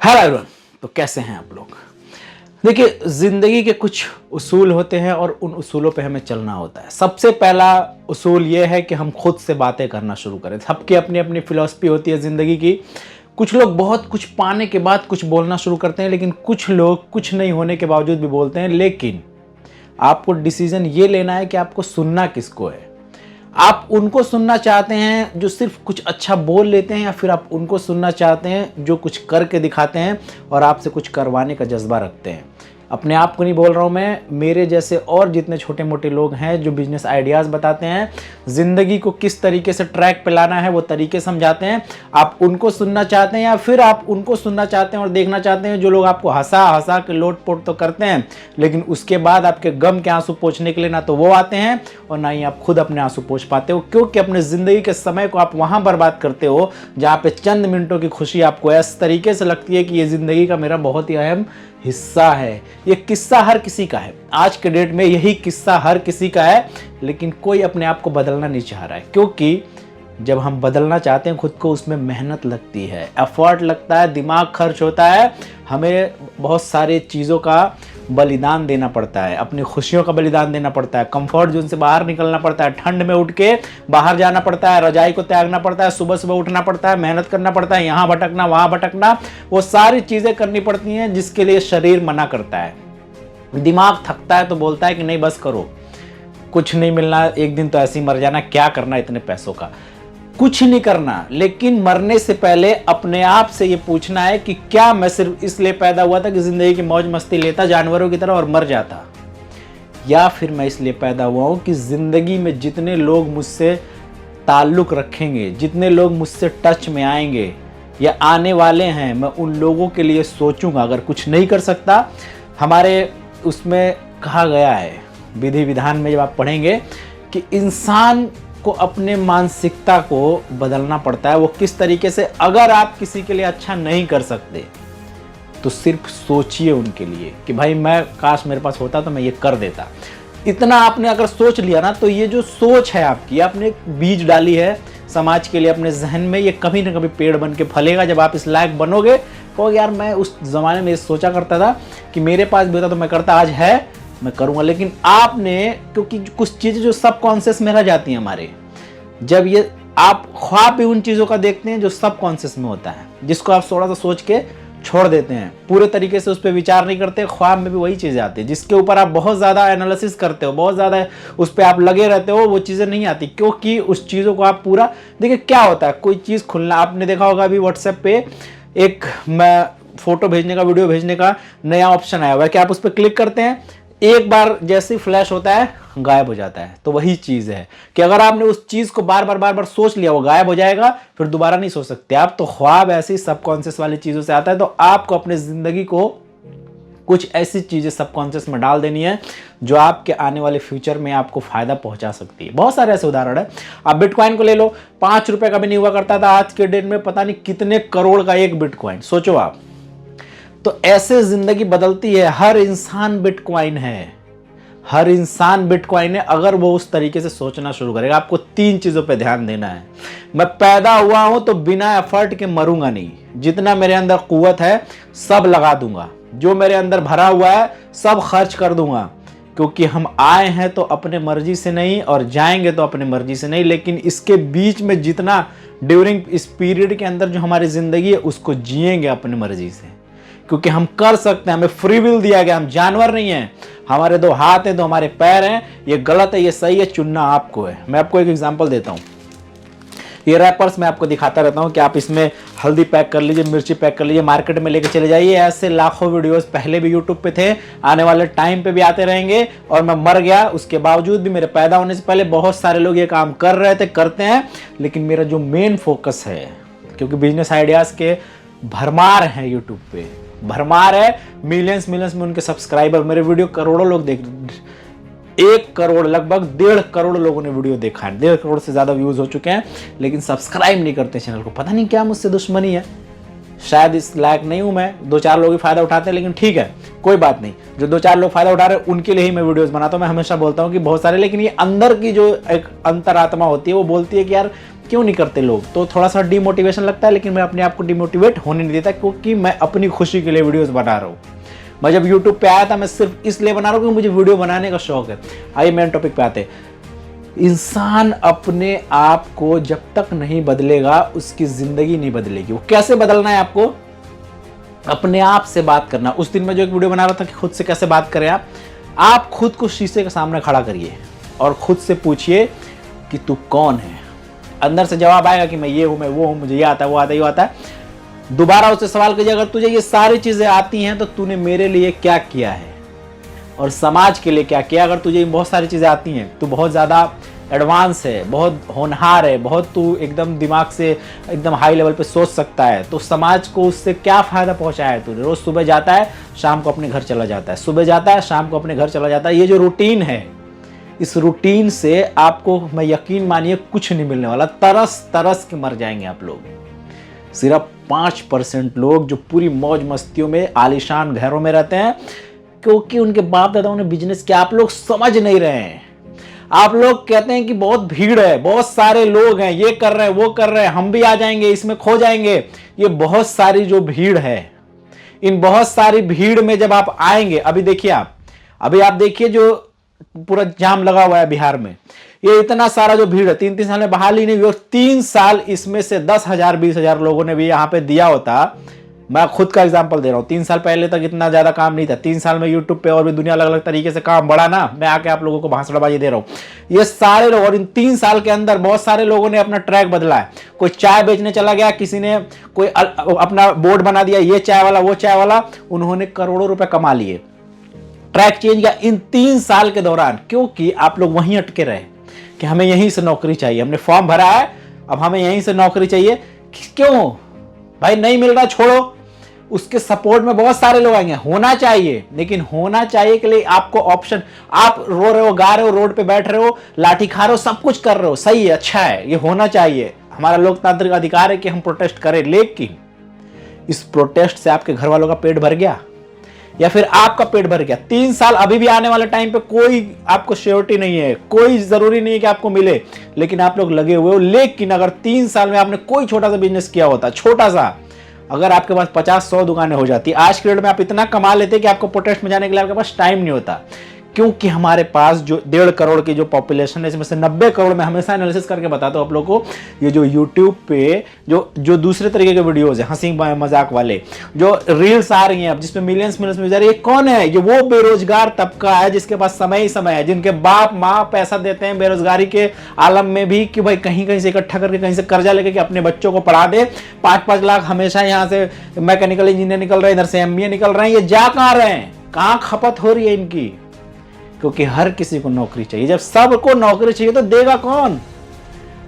Hello everyone. तो कैसे हैं आप लोग? देखिए, ज़िंदगी के कुछ उसूल होते हैं और उन उसूलों पे हमें चलना होता है। सबसे पहला उसूल ये है कि हम खुद से बातें करना शुरू करें। सबकी अपनी अपनी फ़िलॉसफ़ी होती है ज़िंदगी की। कुछ लोग बहुत कुछ पाने के बाद कुछ बोलना शुरू करते हैं, लेकिन कुछ लोग कुछ नहीं होने के बावजूद भी बोलते हैं। लेकिन आपको डिसीज़न ये लेना है कि आपको सुनना किसको है। आप उनको सुनना चाहते हैं जो सिर्फ कुछ अच्छा बोल लेते हैं, या फिर आप उनको सुनना चाहते हैं जो कुछ करके दिखाते हैं और आपसे कुछ करवाने का जज्बा रखते हैं। अपने आप को नहीं बोल रहा हूँ मैं, मेरे जैसे और जितने छोटे मोटे लोग हैं जो बिजनेस आइडियाज़ बताते हैं, ज़िंदगी को किस तरीके से ट्रैक पे लाना है वो तरीके समझाते हैं। आप उनको सुनना चाहते हैं या फिर आप उनको सुनना चाहते हैं और देखना चाहते हैं जो लोग आपको हंसा हंसा के लोट-पोट तो करते हैं, लेकिन उसके बाद आपके गम के आंसू पोंछने के लिए ना तो वो आते हैं और ना ही आप खुद अपने आंसू पोंछ पाते हो, क्योंकि अपने ज़िंदगी के समय को आप वहाँ बर्बाद करते हो जहाँ पे चंद मिनटों की खुशी आपको इस तरीके से लगती है कि ये ज़िंदगी का मेरा बहुत ही अहम हिस्सा है। ये किस्सा हर किसी का है, आज के डेट में यही किस्सा हर किसी का है, लेकिन कोई अपने आप को बदलना नहीं चाह रहा है। क्योंकि जब हम बदलना चाहते हैं खुद को, उसमें मेहनत लगती है, एफर्ट लगता है, दिमाग खर्च होता है, हमें बहुत सारी चीज़ों का बलिदान देना पड़ता है, अपनी खुशियों का बलिदान देना पड़ता है, कंफर्ट जोन से बाहर निकलना पड़ता है, ठंड में उठ के बाहर जाना पड़ता है, रजाई को त्यागना पड़ता है, सुबह सुबह उठना पड़ता है, मेहनत करना पड़ता है, यहाँ भटकना वहाँ भटकना, वो सारी चीज़ें करनी पड़ती हैं जिसके लिए शरीर मना करता है। दिमाग थकता है तो बोलता है कि नहीं बस करो, कुछ नहीं मिलना, एक दिन तो ऐसे ही मर जाना, क्या करना इतने पैसों का, कुछ नहीं करना। लेकिन मरने से पहले अपने आप से ये पूछना है कि क्या मैं सिर्फ इसलिए पैदा हुआ था कि जिंदगी की मौज मस्ती लेता जानवरों की तरह और मर जाता, या फिर मैं इसलिए पैदा हुआ हूं कि जिंदगी में जितने लोग मुझसे ताल्लुक रखेंगे, जितने लोग मुझसे टच में आएंगे या आने वाले हैं, मैं उन लोगों के लिए सोचूंगा। अगर कुछ नहीं कर सकता, हमारे उसमें कहा गया है विधि विधान में, जब आप पढ़ेंगे कि इंसान को अपने मानसिकता को बदलना पड़ता है। वो किस तरीके से, अगर आप किसी के लिए अच्छा नहीं कर सकते तो सिर्फ सोचिए उनके लिए कि भाई मैं काश मेरे पास होता तो मैं ये कर देता। इतना आपने अगर सोच लिया ना, तो ये जो सोच है आपकी, आपने एक बीज डाली है समाज के लिए अपने जहन में, ये कभी ना कभी पेड़ बन के फलेगा। जब आप इस लायक बनोगे तो यार मैं उस जमाने में सोचा करता था कि मेरे पास भी होता तो मैं करता, आज है मैं करूँगा। लेकिन आपने, क्योंकि कुछ चीज़ें जो सबकॉन्शियस में रह जाती हैं हमारे, जब ये आप ख्वाब भी उन चीज़ों का देखते हैं जो सबकॉन्शियस में होता है, जिसको आप थोड़ा सा सोच के छोड़ देते हैं, पूरे तरीके से उस पर विचार नहीं करते। ख्वाब में भी वही चीज़ें आती है जिसके ऊपर आप बहुत ज़्यादा एनालिसिस करते हो, बहुत ज़्यादा उस पर आप लगे रहते हो, वो चीज़ें नहीं आती, क्योंकि उस चीज़ों को आप पूरा देखिए। क्या होता है, कोई चीज़ खुलना, आपने देखा होगा अभी व्हाट्सएप पे एक मैं फोटो भेजने का, वीडियो भेजने का नया ऑप्शन आया हुआ है कि आप उस पर क्लिक करते हैं, एक बार जैसे ही फ्लैश होता है गायब हो जाता है। तो वही चीज़ है कि अगर आपने उस चीज़ को बार बार सोच लिया, वो गायब हो जाएगा, फिर दोबारा नहीं सोच सकते आप। तो ख्वाब ऐसी सबकॉन्शियस वाली चीज़ों से आता है। तो आपको अपने ज़िंदगी को कुछ ऐसी चीज़ें सबकॉन्शियस में डाल देनी है जो आपके आने वाले फ्यूचर में आपको फ़ायदा पहुंचा सकती है। बहुत सारे ऐसे उदाहरण है। आप बिटकॉइन को ले लो, 5 रुपये का भी नहीं हुआ करता था, आज के डेट में पता नहीं कितने करोड़ का एक बिटकॉइन, सोचो आप। तो ऐसे ज़िंदगी बदलती है। हर इंसान बिटकॉइन है, हर इंसान बिटकॉइन है, अगर वो उस तरीके से सोचना शुरू करेगा। आपको 3 चीज़ों पे ध्यान देना है। मैं पैदा हुआ हूं तो बिना एफर्ट के मरूंगा नहीं। जितना मेरे अंदर कुव्वत है सब लगा दूंगा, जो मेरे अंदर भरा हुआ है सब खर्च कर दूंगा, क्योंकि हम आए हैं तो अपने मर्जी से नहीं और जाएंगे तो अपने मर्जी से नहीं। लेकिन इसके बीच में जितना ड्यूरिंग इस पीरियड के अंदर जो हमारी ज़िंदगी है, उसको जिएंगे अपनी मर्जी से, क्योंकि हम कर सकते हैं, हमें फ्री विल दिया गया। हम जानवर नहीं हैं, हमारे 2 हाथ हैं, 2 हमारे पैर हैं। ये गलत है, ये सही है, चुनना आपको है। मैं आपको एक एग्जांपल देता हूँ। ये रैपर्स मैं आपको दिखाता रहता हूँ कि आप इसमें हल्दी पैक कर लीजिए, मिर्ची पैक कर लीजिए, मार्केट में लेके चले जाइए। ऐसे लाखों वीडियोस पहले भी यूट्यूब पे थे, आने वाले टाइम पे भी आते रहेंगे। और मैं मर गया, उसके बावजूद भी मेरे पैदा होने से पहले बहुत सारे लोग ये काम कर रहे थे, करते हैं। लेकिन मेरा जो मेन फोकस है, क्योंकि बिजनेस आइडियाज़ के भरमार हैं यूट्यूब पे, भरमार है, मिलियंस में उनके सब्सक्राइबर, मेरे वीडियो करोड़ों लोग देख, 1 करोड़, लगभग 1.5 करोड़ लोगों ने वीडियो देखा है, 1.5 करोड़ से ज़्यादा व्यूज़ हो चुके हैं, लेकिन सब्सक्राइब नहीं करते चैनल को। पता नहीं क्या मुझसे दुश्मनी है, शायद इस लायक नहीं हूँ मैं। 2-4 लोग ही फ़ायदा उठाते हैं, लेकिन ठीक है, कोई बात नहीं। जो 2-4 लोग फ़ायदा उठा रहे हैं उनके लिए ही मैं वीडियोस बनाता हूँ। मैं हमेशा बोलता हूँ कि बहुत सारे, लेकिन ये अंदर की जो एक अंतरात्मा होती है वो बोलती है कि यार क्यों नहीं करते लोग? तो थोड़ा सा डिमोटिवेशन लगता है, लेकिन मैं अपने आप को डिमोटिवेट होने नहीं देता, क्योंकि मैं अपनी खुशी के लिए वीडियोस बना रहा हूँ। मैं जब यूट्यूब पे आया था, मैं सिर्फ इसलिए बना रहा हूँ कि मुझे वीडियो बनाने का शौक है। आइए मेन टॉपिक पे आते हैं। इंसान अपने आप को जब तक नहीं बदलेगा, उसकी जिंदगी नहीं बदलेगी। वो कैसे बदलना है आपको? अपने आप से बात करना। उस दिन मैं जो एक वीडियो बना रहा था कि खुद से कैसे बात करें आप खुद को शीशे के सामने खड़ा करिए और खुद से पूछिए कि तू कौन है। अंदर से जवाब आएगा कि मैं ये हूं, मैं वो हूं, मुझे ये आता है, वो आता है, ये आता है। दोबारा उससे सवाल कीजिए, अगर तुझे ये सारी चीजें आती हैं तो तूने मेरे लिए क्या किया है और समाज के लिए क्या किया। अगर तुझे बहुत सारी चीजें आती हैं, तू बहुत ज्यादा एडवांस है, बहुत होनहार है, बहुत तू एकदम दिमाग से एकदम हाई लेवल पे सोच सकता है, तो समाज को उससे क्या फायदा पहुंचाया है तूने? रोज सुबह जाता है, शाम को अपने घर चला जाता है, सुबह जाता है, शाम को अपने घर चला जाता है। ये जो रूटीन है, इस रूटीन से आपको मैं यकीन मानिए कुछ नहीं मिलने वाला। तरस तरस के मर जाएंगे आप लोग। सिर्फ 5% लोग जो पूरी मौज मस्तियों में आलीशान घरों में रहते हैं, क्योंकि उनके बाप दादाओं ने बिजनेस किया। आप लोग समझ नहीं रहे हैं। आप लोग कहते हैं कि बहुत भीड़ है, बहुत सारे लोग हैं, ये कर रहे हैं, वो कर रहे हैं, हम भी आ जाएंगे, इसमें खो जाएंगे। ये बहुत सारी जो भीड़ है, इन बहुत सारी भीड़ में जब आप आएंगे, अभी देखिए आप देखिए जो पूरा जाम लगा हुआ है बिहार में, ये इतना सारा जो भीड़ है, 3 साल में बहाली नहीं हुई, और 3 साल इसमें से 10,000 20,000 लोगों ने भी यहाँ पे दिया होता। मैं खुद का एग्जांपल दे रहा हूँ। 3 साल पहले तक इतना ज्यादा काम नहीं था। 3 साल में यूट्यूब पे और भी दुनिया अलग अलग तरीके से काम बढ़ा ना, मैं आके आप लोगों को भाषणबाजी दे रहा हूँ। ये सारे लोग, और इन 3 साल के अंदर बहुत सारे लोगों ने अपना ट्रैक बदला है। कोई चाय बेचने चला गया, किसी ने कोई अपना बोर्ड बना दिया, ये चाय वाला, वो चाय वाला, उन्होंने करोड़ों रुपए कमा लिए। ट्रैक चेंज किया इन 3 साल के दौरान, क्योंकि आप लोग वहीं अटके रहे कि हमें यहीं से नौकरी चाहिए, हमने फॉर्म भरा है, अब हमें यहीं से नौकरी चाहिए। क्यों भाई? नहीं मिल रहा, छोड़ो। उसके सपोर्ट में बहुत सारे लोग आएंगे। होना चाहिए, लेकिन होना चाहिए के लिए आपको ऑप्शन, आप रो रहे हो, गा रहे हो, रोड पे बैठ रहे हो, लाठी खा रहे हो, सब कुछ कर रहे हो, सही है, अच्छा है, ये होना चाहिए। हमारा लोकतांत्रिक अधिकार है कि हम प्रोटेस्ट करें, लेकिन इस प्रोटेस्ट से आपके घर वालों का पेट भर गया या फिर आपका पेट भर गया? 3 साल अभी भी आने वाले टाइम पे कोई आपको श्योरिटी नहीं है, कोई जरूरी नहीं है कि आपको मिले, लेकिन आप लोग लगे हुए हो। लेकिन अगर 3 साल में आपने कोई छोटा सा बिजनेस किया होता, छोटा सा, अगर आपके पास 50-100 दुकानें हो जाती, आज के डेट में आप इतना कमा लेते कि आपको प्रोटेस्ट में जाने के लिए आपके पास टाइम नहीं होता। क्योंकि हमारे पास जो 1.5 करोड़ की जो पॉपुलेशन है, इसमें से 90 करोड़ में हमेशा एनालिसिस करके बताता हूँ आप लोगों को, ये जो यूट्यूब पे जो दूसरे तरीके के वीडियोस है, हंसी मजाक वाले जो रील्स आ रही हैं अब, जिसमें मिलियंस व्यूज आ रही है, कौन है? ये वो बेरोजगार तबका है जिसके पास समय ही समय है, जिनके बाप माँ पैसा देते हैं बेरोजगारी के आलम में भी कि भाई कहीं कहीं से इकट्ठा करके, कहीं से कर्जा लेके कि अपने बच्चों को पढ़ा दे। 5-5 लाख हमेशा यहाँ से मैकेनिकल इंजीनियर निकल रहे हैं, इधर से MBA निकल रहे हैं। ये जा कहाँ रहे हैं? कहाँ खपत हो रही है इनकी? क्योंकि हर किसी को नौकरी चाहिए। जब सबको नौकरी चाहिए तो देगा कौन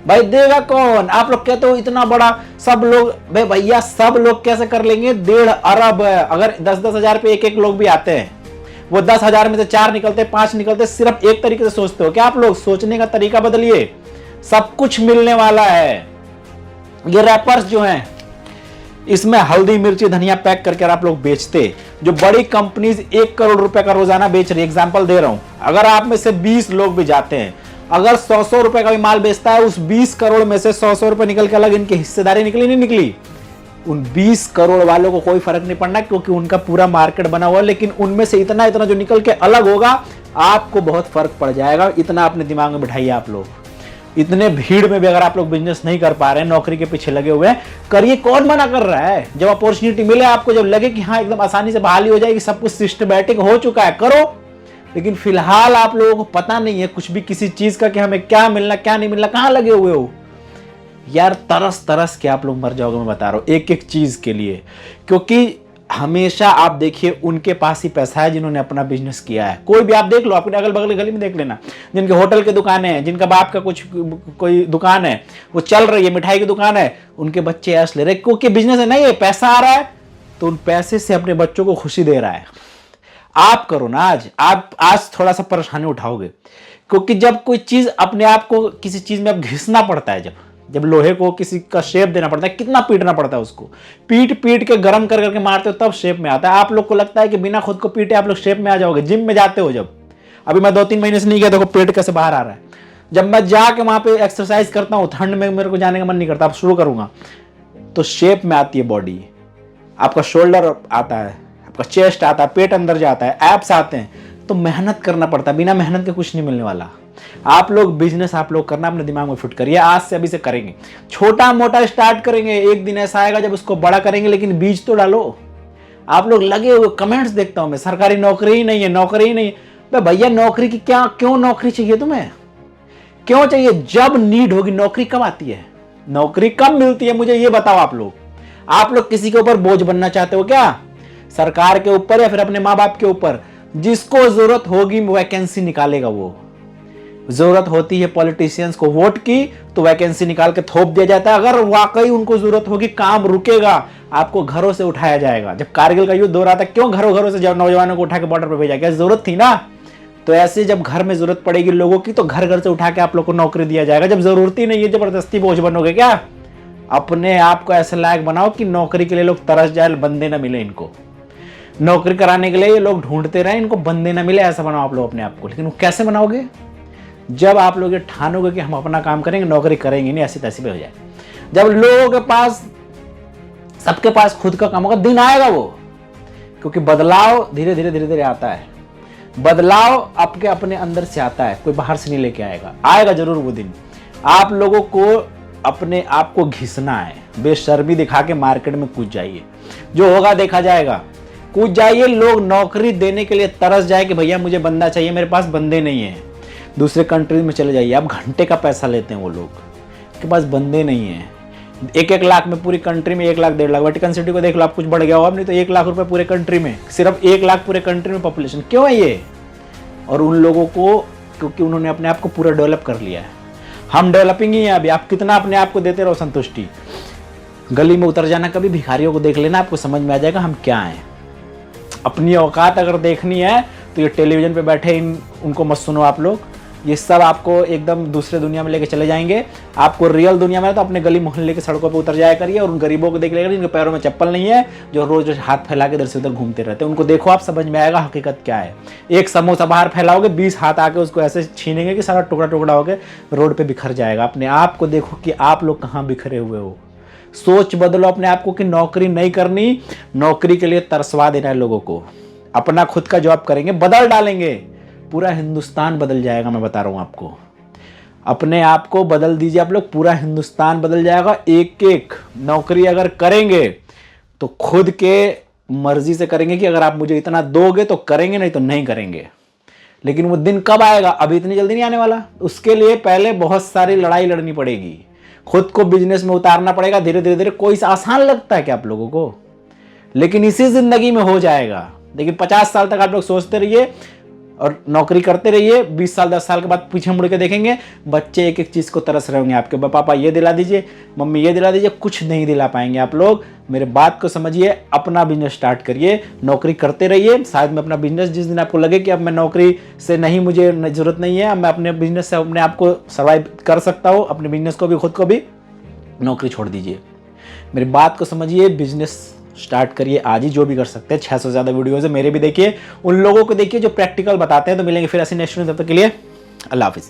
भाई? देगा कौन? आप लोग कहते हो इतना बड़ा सब लोग, भाई भैया सब लोग कैसे कर लेंगे? 1.5 अरब है। अगर 10-10 हजार पे एक लोग भी आते हैं, वो 10,000 में से 4 निकलते, 5 निकलते, सिर्फ एक तरीके से सोचते हो क्या आप लोग? सोचने का तरीका बदलिए, सब कुछ मिलने वाला है। ये रैपर्स जो हैं, इसमें हल्दी मिर्ची धनिया पैक करके आप लोग बेचते, जो बड़ी कंपनीज 1 करोड़ रुपए का रोजाना बेच रही है, एग्जांपल दे रहा हूं, अगर आप में से 20 लोग भी जाते हैं, अगर 100 रुपए का भी माल बेचता है, उस 20 करोड़ में से 100 रुपए निकल के अलग इनकी हिस्सेदारी निकली नहीं निकली? उन 20 करोड़ वालों को कोई फर्क नहीं पड़ना, क्योंकि उनका पूरा मार्केट बना हुआ है। लेकिन उनमें से इतना इतना जो निकल के अलग होगा, आपको बहुत फर्क पड़ जाएगा। इतना अपने दिमाग में बिठाइए आप लोग। इतने भीड़ में भी अगर आप लोग बिजनेस नहीं कर पा रहे हैं, नौकरी के पीछे लगे हुए हैं, करिए। कौन मना कर रहा है? जब अपॉर्चुनिटी मिले आपको, जब लगे कि हाँ एकदम आसानी से बहाली हो जाएगी, सब कुछ सिस्टमैटिक हो चुका है, करो। लेकिन फिलहाल आप लोगों को पता नहीं है कुछ भी किसी चीज का कि हमें क्या मिलना क्या नहीं मिलना। कहां लगे हुए हो यार? तरस तरस के आप लोग मर जाओगे, मैं बता रहा हूं, एक एक चीज के लिए। क्योंकि हमेशा आप देखिए उनके पास ही पैसा है जिन्होंने अपना बिजनेस किया है। कोई भी आप देख लो, अपने अगल बगल गली में देख लेना, जिनके होटल की दुकानें हैं, जिनका बाप का कुछ कोई दुकान है, वो चल रही है, मिठाई की दुकान है, उनके बच्चे ऐश ले रहे, क्योंकि बिजनेस है नहीं है, पैसा आ रहा है, तो उन पैसे से अपने बच्चों को खुशी दे रहा है। आप करो ना, आप आज थोड़ा सा परेशानी उठाओगे, क्योंकि जब कोई चीज अपने आप को किसी चीज में अब घिसना पड़ता है, जब लोहे को किसी का शेप देना पड़ता है, कितना पीटना पड़ता है उसको, पीट पीट के गर्म कर करके मारते हो तब शेप में आता है। आप लोग को लगता है कि बिना खुद को पीटे आप लोग शेप में आ जाओगे। जिम में जाते हो जब, अभी मैं 2-3 महीने से नहीं गया, देखो पेट कैसे बाहर आ रहा है। जब मैं जाके वहां पे एक्सरसाइज करता हूँ, ठंड में मेरे को जाने का मन नहीं करता, अब शुरू करूंगा, तो शेप में आती है बॉडी, आपका शोल्डर आता है, आपका चेस्ट आता है, पेट अंदर जाता है, एब्स आते हैं। तो मेहनत करना पड़ता है, बिना मेहनत के कुछ नहीं मिलने वाला। आप लोग बिजनेस आप लोग करना अपने दिमाग में फिट करिए, आज से अभी से करेंगे, छोटा मोटा स्टार्ट करेंगे, एक दिन ऐसा आएगा जब उसको बड़ा करेंगे, लेकिन बीज तो डालो। आप लोग लगे हुए कमेंट्स देखता हूं मैं, सरकारी नौकरी ही नहीं है, नौकरी ही नहीं है। भैया नौकरी की क्या, क्यों नौकरी चाहिए तुम्हें, क्यों चाहिए? जब नीड होगी। नौकरी कब आती है, नौकरी कब मिलती है, मुझे ये बताओ। आप लोग किसी के ऊपर बोझ बनना चाहते हो क्या? सरकार के ऊपर या फिर अपने माँ बाप के ऊपर? जिसको जरूरत होगी वैकेंसी निकालेगा। वो जरूरत होती है पॉलिटिशियंस को वोट की, तो वैकेंसी निकाल के थोप दिया जाता है। अगर वाकई उनको जरूरत होगी, काम रुकेगा, आपको घरों से उठाया जाएगा। जब कारगिल का युद्ध हो रहा था, क्यों घरों घरों से जब नौजवानों को उठा के बॉर्डर पर भेजा गया? जरूरत थी ना। तो ऐसे जब घर में जरूरत पड़ेगी लोगों की, तो घर घर से उठा के आप लोग को नौकरी दिया जाएगा। जब जरूरत ही नहीं है, जबरदस्ती बोझ बनोगे क्या? अपने आप को ऐसे लायक बनाओ कि नौकरी के लिए लोग तरस जाए, बंदे ना मिले इनको। नौकरी कराने के लिए ये लोग ढूंढते रहे, इनको बंदे ना मिले, ऐसा बनाओ आप लोग अपने आप को। लेकिन वो कैसे बनाओगे? जब आप लोग ये ठानोगे कि हम अपना काम करेंगे, नौकरी करेंगे नहीं, ऐसी तैसी भी हो जाए। जब लोगों के पास, सबके पास खुद का काम होगा, दिन आएगा वो। क्योंकि बदलाव धीरे धीरे धीरे धीरे आता है। बदलाव आपके अपने अंदर से आता है, कोई बाहर से नहीं लेके आएगा। आएगा जरूर वो दिन। आप लोगों को अपने आप को घिसना है, बेशर्मी दिखा के मार्केट में कूद जाइए, जो होगा देखा जाएगा। कूद जाइए, लोग नौकरी देने के लिए तरस जाए कि भैया मुझे बंदा चाहिए, मेरे पास बंदे नहीं है। दूसरे कंट्री में चले जाइए, आप घंटे का पैसा लेते हैं वो लोग, के पास बंदे नहीं है। 1-1 लाख में पूरी कंट्री में 1 लाख 1.5 लाख। वेटिकन सिटी को देख लो आप, कुछ बढ़ गया हो, अब नहीं तो 1 लाख रुपए पूरे कंट्री में, सिर्फ 1 लाख पूरे कंट्री में पॉपुलेशन। क्यों है ये? और उन लोगों को, क्योंकि उन्होंने अपने आप को पूरा डेवलप कर लिया है। हम डेवलपिंग ही है अभी। आप कितना अपने आप को देते रहो संतुष्टि। गली में उतर जाना, कभी भिखारियों को देख लेना, आपको समझ में आ जाएगा हम क्या हैं। अपनी औकात अगर देखनी है तो ये टेलीविजन पे बैठे उनको मत सुनो आप लोग। ये सब आपको एकदम दूसरे दुनिया में लेके चले जाएंगे। आपको रियल दुनिया में तो अपने गली मोहल्ले की सड़कों पे उतर जाया करिए और उन गरीबों को देख लेगा जिनके पैरों में चप्पल नहीं है, जो रोज हाथ फैला के इधर से उधर घूमते रहते हैं। उनको देखो, आप समझ में आएगा हकीकत क्या है। एक समोसा बाहर फैलाओगे, 20 हाथ आके उसको ऐसे छीनेंगे कि सारा टुकड़ा टुकड़ा होकर रोड पे बिखर जाएगा। अपने आप को देखो कि आप लोग कहाँ बिखरे हुए हो। सोच बदलो अपने आप को कि नौकरी नहीं करनी, नौकरी के लिए तरसवा देना है लोगों को। अपना खुद का जॉब करेंगे, बदल डालेंगे, पूरा हिंदुस्तान बदल जाएगा। मैं बता रहा हूं आपको, अपने आप को बदल दीजिए आप लोग, पूरा हिंदुस्तान बदल जाएगा। एक एक नौकरी अगर करेंगे तो खुद के मर्जी से करेंगे कि अगर आप मुझे इतना दोगे तो करेंगे, नहीं तो नहीं करेंगे। लेकिन वो दिन कब आएगा? अभी इतनी जल्दी नहीं आने वाला। उसके लिए पहले बहुत सारी लड़ाई लड़नी पड़ेगी, खुद को बिजनेस में उतारना पड़ेगा धीरे धीरे धीरे। कोई आसान लगता है क्या आप लोगों को? लेकिन इसी जिंदगी में हो जाएगा। लेकिन 50 साल तक आप लोग सोचते रहिए और नौकरी करते रहिए। 20 साल 10 साल के बाद पीछे मुड़ के देखेंगे, बच्चे एक एक चीज को तरस रहे होंगे आपके, पापा ये दिला दीजिए, मम्मी ये दिला दीजिए। कुछ नहीं दिला पाएंगे आप लोग। मेरे बात को समझिए, अपना बिजनेस स्टार्ट करिए, नौकरी करते रहिए। शायद में अपना बिजनेस, जिस दिन आपको लगे कि अब मैं नौकरी से नहीं, मुझे जरूरत नहीं है, अब मैं अपने बिजनेस से अपने आप को सर्वाइव कर सकता हूँ, अपने बिजनेस को भी, खुद को भी, नौकरी छोड़ दीजिए। मेरी बात को समझिए, बिजनेस स्टार्ट करिए आज ही, जो भी कर सकते हैं। 600 से ज़्यादा वीडियोज़ है, मेरे भी देखिए, उन लोगों को देखिए जो प्रैक्टिकल बताते हैं। तो मिलेंगे फिर ऐसे नेक्स्ट वीडियो, तब तक के लिए अल्लाह हाफिज़।